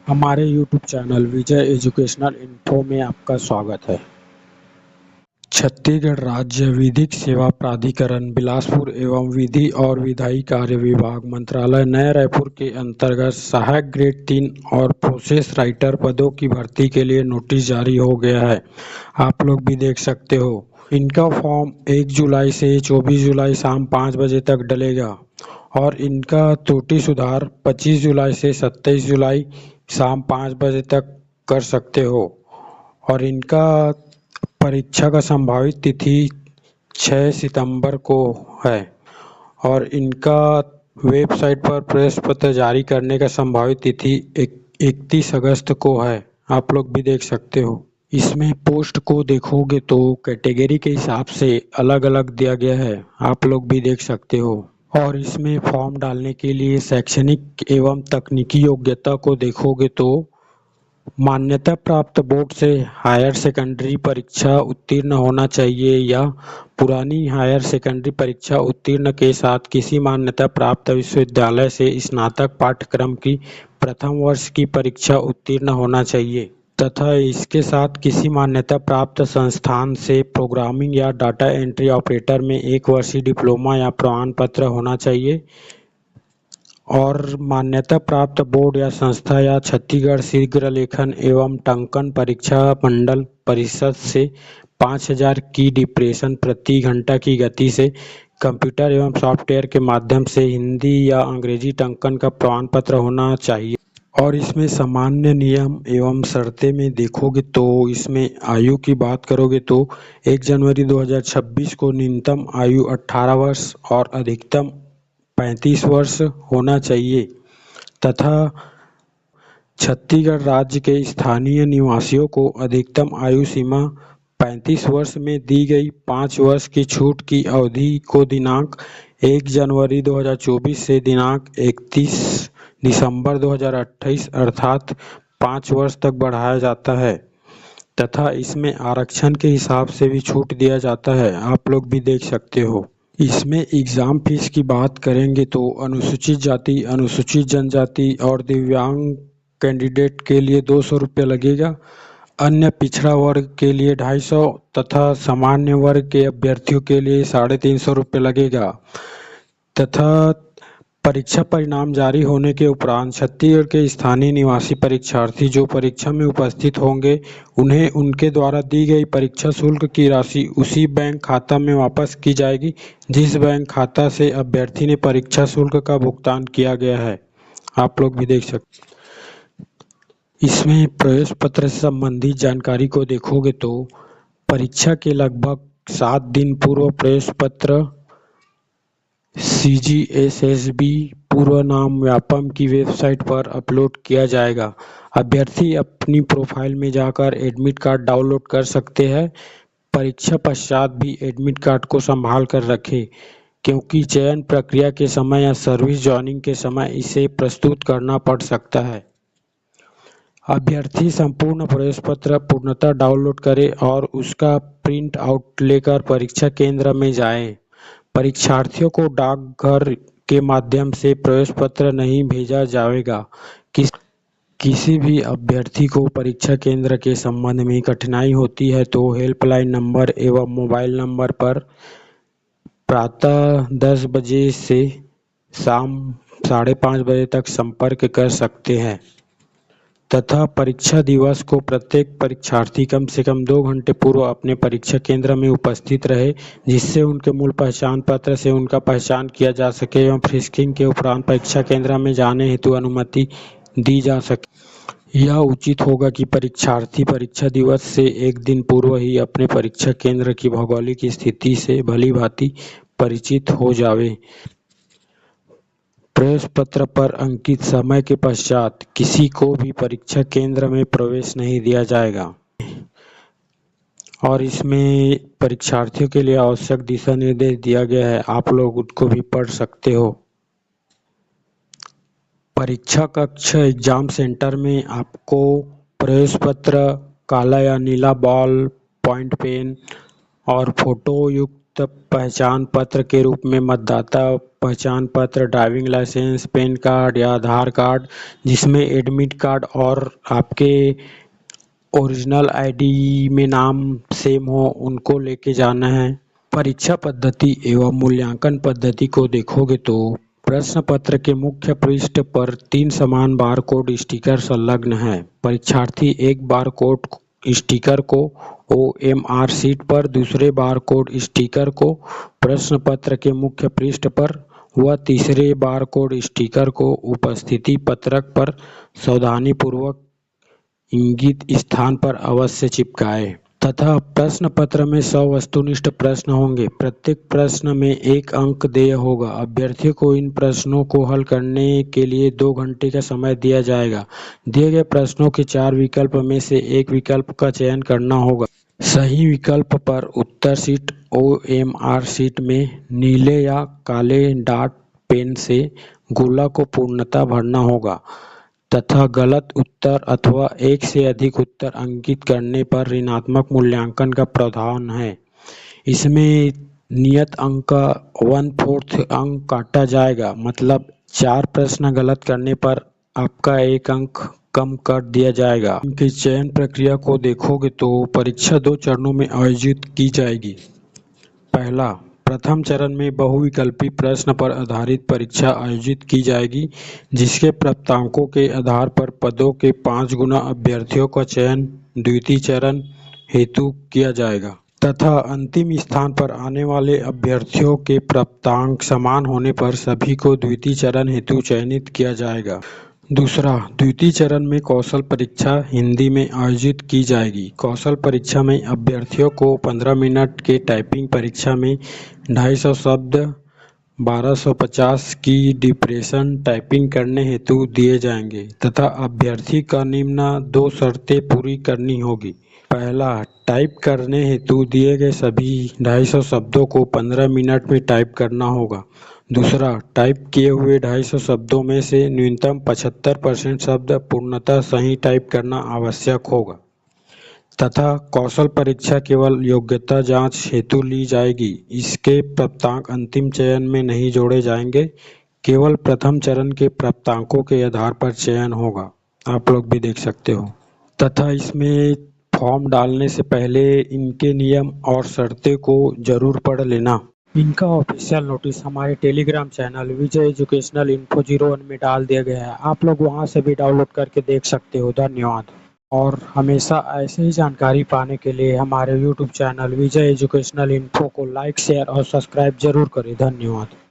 हमारे YouTube channel विजय educational info में आपका स्वागत है। छत्तीसगढ़ राज्य विधिक सेवा प्राधिकरण बिलासपुर एवं विधि और विधायी कार्य विभाग मंत्रालय नया रायपुर के अंतर्गत सहायक ग्रेड 3 और प्रोसेस राइटर पदों की भर्ती के लिए नोटिस जारी हो गया है। आप लोग भी देख सकते हो। इनका फॉर्म 1 जुलाई से 24 जुलाई शाम 5 बजे तक डलेगा और इनका त्रुटि सुधार 25 जुलाई से 27 जुलाई शाम 5 बजे तक कर सकते हो और इनका परीक्षा का संभावित तिथि 6 सितंबर को है और इनका वेबसाइट पर प्रवेश पत्र जारी करने का संभावित तिथि 31 अगस्त को है। आप लोग भी देख सकते हो। इसमें पोस्ट को देखोगे तो कैटेगरी के हिसाब से अलग अलग दिया गया है। आप लोग भी देख सकते हो और इसमें फॉर्म डालने के लिए शैक्षणिक एवं तकनीकी योग्यता को देखोगे तो मान्यता प्राप्त बोर्ड से हायर सेकेंडरी परीक्षा उत्तीर्ण होना चाहिए या पुरानी हायर सेकेंडरी परीक्षा उत्तीर्ण के साथ किसी मान्यता प्राप्त विश्वविद्यालय से स्नातक पाठ्यक्रम की प्रथम वर्ष की परीक्षा उत्तीर्ण होना चाहिए तथा इसके साथ किसी मान्यता प्राप्त संस्थान से प्रोग्रामिंग या डाटा एंट्री ऑपरेटर में 1 वर्षीय डिप्लोमा या प्रमाण पत्र होना चाहिए और मान्यता प्राप्त बोर्ड या संस्था या छत्तीसगढ़ शीघ्र लेखन एवं टंकन परीक्षा मंडल परिषद से 5000 की डिप्रेशन प्रति घंटा की गति से कंप्यूटर एवं सॉफ्टवेयर के माध्यम से हिंदी या अंग्रेजी टंकन का प्रमाण पत्र होना चाहिए। और इसमें सामान्य नियम एवं शर्तें में देखोगे तो इसमें आयु की बात करोगे तो 1 जनवरी 2026 को न्यूनतम आयु 18 वर्ष और अधिकतम 35 वर्ष होना चाहिए तथा छत्तीसगढ़ राज्य के स्थानीय निवासियों को अधिकतम आयु सीमा 35 वर्ष में दी गई 5 वर्ष की छूट की अवधि को दिनांक 1 जनवरी 2024 से दिनांक 31 दिसंबर 2028 अर्थात 5 वर्ष तक बढ़ाया जाता है तथा इसमें आरक्षण के हिसाब से भी छूट दिया जाता है। आप लोग भी देख सकते हो। इसमें एग्ज़ाम फीस की बात करेंगे तो अनुसूचित जाति, अनुसूचित जनजाति और दिव्यांग कैंडिडेट के लिए 200 रुपये लगेगा, अन्य पिछड़ा वर्ग के लिए 250 तथा सामान्य वर्ग के अभ्यर्थियों के लिए 350 रुपये लगेगा तथा परीक्षा परिणाम जारी होने के उपरांत छत्तीसगढ़ के स्थानीय निवासी परीक्षार्थी जो परीक्षा में उपस्थित होंगे उन्हें उनके द्वारा दी गई परीक्षा शुल्क की राशि उसी बैंक खाता में वापस की जाएगी जिस बैंक खाता से अभ्यर्थी ने परीक्षा शुल्क का भुगतान किया गया है। आप लोग भी देख सकते। इसमें प्रवेश पत्र से संबंधित जानकारी को देखोगे तो परीक्षा के लगभग 7 दिन पूर्व प्रवेश पत्र CGSSB पूर्व नाम व्यापम की वेबसाइट पर अपलोड किया जाएगा। अभ्यर्थी अपनी प्रोफाइल में जाकर एडमिट कार्ड डाउनलोड कर सकते हैं। परीक्षा पश्चात भी एडमिट कार्ड को संभाल कर रखें क्योंकि चयन प्रक्रिया के समय या सर्विस ज्वाइनिंग के समय इसे प्रस्तुत करना पड़ सकता है। अभ्यर्थी संपूर्ण प्रवेश पत्र पूर्णतः डाउनलोड करे और उसका प्रिंट आउट लेकर परीक्षा केंद्र में जाए। परीक्षार्थियों को डाकघर के माध्यम से प्रवेश पत्र नहीं भेजा जाएगा। किसी भी अभ्यर्थी को परीक्षा केंद्र के संबंध में कठिनाई होती है तो हेल्पलाइन नंबर एवं मोबाइल नंबर पर प्रातः 10 बजे से शाम 5:30 बजे तक संपर्क कर सकते हैं तथा परीक्षा दिवस को प्रत्येक परीक्षार्थी कम से कम 2 घंटे पूर्व अपने परीक्षा केंद्र में उपस्थित रहे जिससे उनके मूल पहचान पत्र से उनका पहचान किया जा सके एवं फिस्किंग के उपरांत परीक्षा केंद्र में जाने हेतु अनुमति दी जा सके। यह उचित होगा कि परीक्षार्थी परीक्षा दिवस से 1 दिन पूर्व ही अपने परीक्षा केंद्र की भौगोलिक स्थिति से भलीभांति परिचित हो जावे। प्रवेश पत्र पर अंकित समय के पश्चात किसी को भी परीक्षा केंद्र में प्रवेश नहीं दिया जाएगा और इसमें परीक्षार्थियों के लिए आवश्यक दिशा निर्देश दिया गया है। आप लोग उनको भी पढ़ सकते हो। परीक्षा कक्ष एग्जाम सेंटर में आपको प्रवेश पत्र, काला या नीला बॉल पॉइंट पेन और फोटो युक्त प्रयुक्त पहचान पत्र के रूप में मतदाता पहचान पत्र, ड्राइविंग लाइसेंस, पैन कार्ड या आधार कार्ड जिसमें एडमिट कार्ड और आपके ओरिजिनल आईडी में नाम सेम हो, उनको लेके जाना है। परीक्षा पद्धति एवं मूल्यांकन पद्धति को देखोगे तो प्रश्न पत्र के मुख्य पृष्ठ पर 3 समान बारकोड स्टिकर संलग्न हैं। परीक्षार्थी एक बारकोड स्टिकर को OMR शीट पर, दूसरे बारकोड स्टिकर को प्रश्न पत्र के मुख्य पृष्ठ पर व तीसरे बारकोड स्टिकर को उपस्थिति पत्रक पर सावधानीपूर्वक इंगित स्थान पर अवश्य चिपकाएं। तथा प्रश्न पत्र में 100 वस्तुनिष्ठ प्रश्न होंगे। प्रत्येक प्रश्न में 1 अंक देय होगा। अभ्यर्थियों को इन प्रश्नों को हल करने के लिए 2 घंटे का समय दिया जाएगा। दिए गए प्रश्नों के 4 विकल्प में से एक विकल्प का चयन करना होगा। सही विकल्प पर उत्तर शीट OMR शीट में नीले या काले डॉट पेन से गोला को पूर्णतः भरना होगा तथा गलत उत्तर अथवा एक से अधिक उत्तर अंकित करने पर ऋणात्मक मूल्यांकन का प्रावधान है। इसमें नियत अंक का 1/4 अंक काटा जाएगा, मतलब 4 प्रश्न गलत करने पर आपका 1 अंक कम कर दिया जाएगा। इनकी चयन प्रक्रिया को देखोगे तो परीक्षा 2 चरणों में आयोजित की जाएगी। पहला, प्रथम चरण में बहुविकल्पी प्रश्न पर आधारित परीक्षा आयोजित की जाएगी, जिसके प्राप्तांकों के आधार पर पदों के 5 गुना अभ्यर्थियों का चयन द्वितीय चरण हेतु किया जाएगा तथा अंतिम स्थान पर आने वाले अभ्यर्थियों के प्राप्तांक समान होने पर सभी को द्वितीय चरण हेतु चयनित किया जाएगा। दूसरा, द्वितीय चरण में कौशल परीक्षा हिंदी में आयोजित की जाएगी। कौशल परीक्षा में अभ्यर्थियों को 15 मिनट के टाइपिंग परीक्षा में 250 शब्द 1250 की डिप्रेशन टाइपिंग करने हेतु दिए जाएंगे तथा अभ्यर्थी का निम्न 2 शर्तें पूरी करनी होगी। पहला, टाइप करने हेतु दिए गए सभी 250 शब्दों को 15 मिनट में टाइप करना होगा। दूसरा, टाइप किए हुए 250 शब्दों में से न्यूनतम 75% शब्द पूर्णतः सही टाइप करना आवश्यक होगा तथा कौशल परीक्षा केवल योग्यता जांच हेतु ली जाएगी। इसके प्राप्तांक अंतिम चयन में नहीं जोड़े जाएंगे, केवल प्रथम चरण के प्राप्तांकों के आधार पर चयन होगा। आप लोग भी देख सकते हो। तथा इसमें फॉर्म डालने से पहले इनके नियम और शर्तें को जरूर पढ़ लेना। इनका ऑफिशियल नोटिस हमारे टेलीग्राम चैनल विजय एजुकेशनल इन्फो 01 में डाल दिया गया है। आप लोग वहां से भी डाउनलोड करके देख सकते हो। धन्यवाद। और हमेशा ऐसे ही जानकारी पाने के लिए हमारे YouTube चैनल विजय एजुकेशनल इन्फो को लाइक, शेयर और सब्सक्राइब जरूर करें। धन्यवाद।